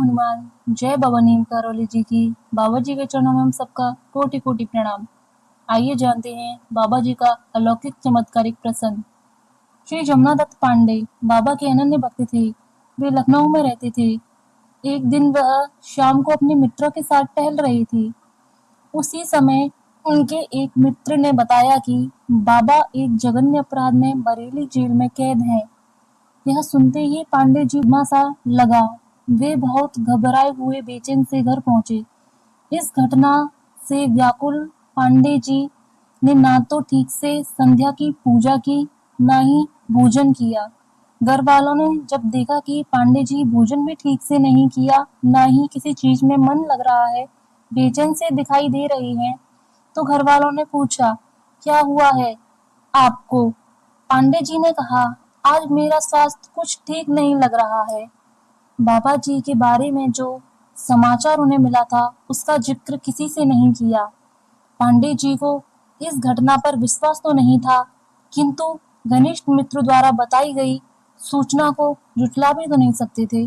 हनुमान। जय बाबा नीम करौली जी की। बाबा जी के चरणों में हम सबका कोटि कोटि प्रणाम। आइए जानते हैं बाबा जी का अलौकिक चमत्कारिक प्रसंग। श्री जमुना दत्त पांडे बाबा के अनन्य भक्त थे। वे लखनऊ में रहते थे। एक दिन वह शाम को अपने मित्रों के साथ टहल रही थी। उसी समय उनके एक मित्र ने बताया कि बाबा एक जघन्य अपराध में बरेली जेल में कैद हैं। यह सुनते ही पांडे जी को सा लगा। वे बहुत घबराए हुए बेचैन से घर पहुंचे। इस घटना से व्याकुल पांडे जी ने ना तो ठीक से संध्या की पूजा की, ना ही भोजन किया। घर वालों ने जब देखा कि पांडे जी भोजन भी ठीक से नहीं किया, ना ही किसी चीज में मन लग रहा है, बेचैन से दिखाई दे रही हैं, तो घर वालों ने पूछा, क्या हुआ है आपको? पांडे जी ने कहा, आज मेरा स्वास्थ्य कुछ ठीक नहीं लग रहा है। बाबा जी के बारे में जो समाचार उन्हें मिला था, उसका जिक्र किसी से नहीं किया। पांडे जी को इस घटना पर विश्वास तो नहीं था, किंतु घनिष्ठ मित्र द्वारा बताई गई सूचना को जुटला भी तो नहीं सकते थे।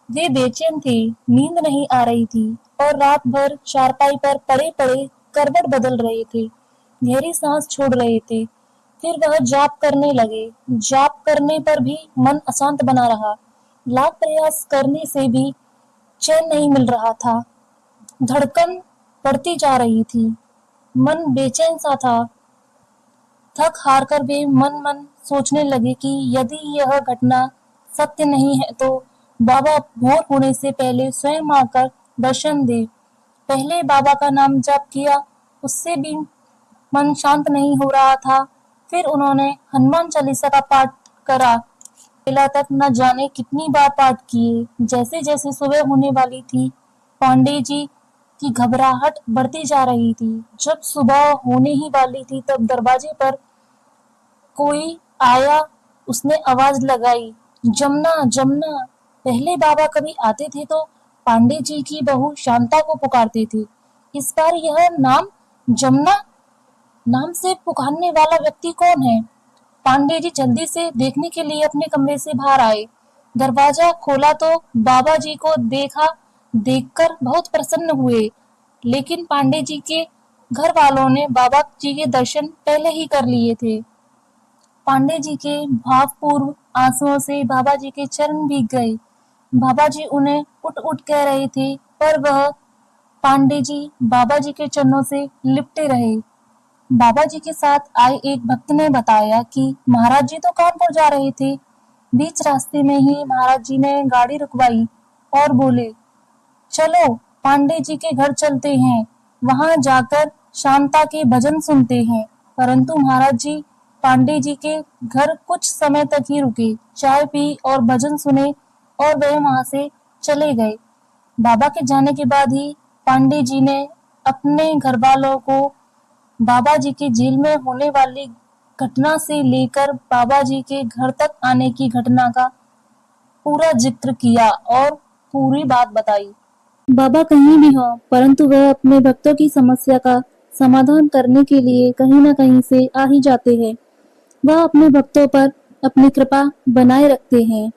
वे बेचैन थे, नींद नहीं आ रही थी और रात भर चारपाई पर पड़े पड़े करवट बदल रहे थे, गहरी सांस छोड़ रहे थे। फिर वह जाप करने लगे। जाप करने पर भी मन अशांत बना रहा। लाख प्रयास करने से भी चैन नहीं मिल रहा था। धड़कन बढ़ती जा रही थी। मन बेचैन सा था। थक हार कर वे मन मन सोचने लगे कि यदि यह घटना सत्य नहीं है तो बाबा भोर होने से पहले स्वयं आकर दर्शन दे। पहले बाबा का नाम जप किया, उससे भी मन शांत नहीं हो रहा था। फिर उन्होंने हनुमान चालीसा का पाठ करा। बेला तक न जाने कितनी बार पाठ किए। जैसे जैसे सुबह होने वाली थी, पांडे जी की घबराहट बढ़ती जा रही थी। जब सुबह होने ही वाली थी, तब दरवाजे पर कोई आया। उसने आवाज लगाई, जमुना जमुना। पहले बाबा कभी आते थे तो पांडे जी की बहू शांता को पुकारते थे। इस बार यह नाम जमुना नाम से पुकारने वाला व्यक्ति कौन है? पांडे जी जल्दी से देखने के लिए अपने कमरे से बाहर आए। दरवाजा खोला तो बाबा जी को देखा। देखकर बहुत प्रसन्न हुए, लेकिन पांडे जी के घर वालों ने बाबा जी के दर्शन पहले ही कर लिए थे। पांडे जी के भावपूर्ण आंसुओं से बाबा जी के चरण भीग गए। बाबा जी उन्हें उठ उठ कह रहे थे, पर वह पांडे जी बाबा जी के चरणों से लिपटे रहे। बाबा जी के साथ आए एक भक्त ने बताया कि महाराज जी तो कानपुर जा रहे थे। बीच रास्ते में ही महाराज जी ने गाड़ी रुकवाई और बोले, चलो पांडे जी के घर चलते हैं, वहां जाकर शांता के भजन सुनते हैं। परंतु महाराज जी पांडे जी के घर कुछ समय तक ही रुके, चाय पी और भजन सुने और वह वहां से चले गए। बाबा के जाने के बाद ही पांडे जी ने अपने घर वालों को बाबा जी के जेल में होने वाली घटना से लेकर बाबा जी के घर तक आने की घटना का पूरा जिक्र किया और पूरी बात बताई। बाबा कहीं भी हो, परंतु वह अपने भक्तों की समस्या का समाधान करने के लिए कहीं न कहीं से आ ही जाते हैं। वह अपने भक्तों पर अपनी कृपा बनाए रखते हैं।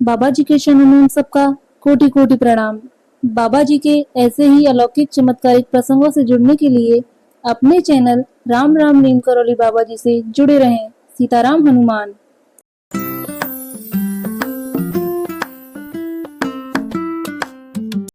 बाबा जी के चरणों में हम सबका कोटि कोटि प्रणाम। बाबा जी के ऐसे ही अलौकिक चमत्कारिक प्रसंगों से जुड़ने के लिए अपने चैनल राम राम नीम करौली बाबा जी से जुड़े रहें। सीताराम हनुमान।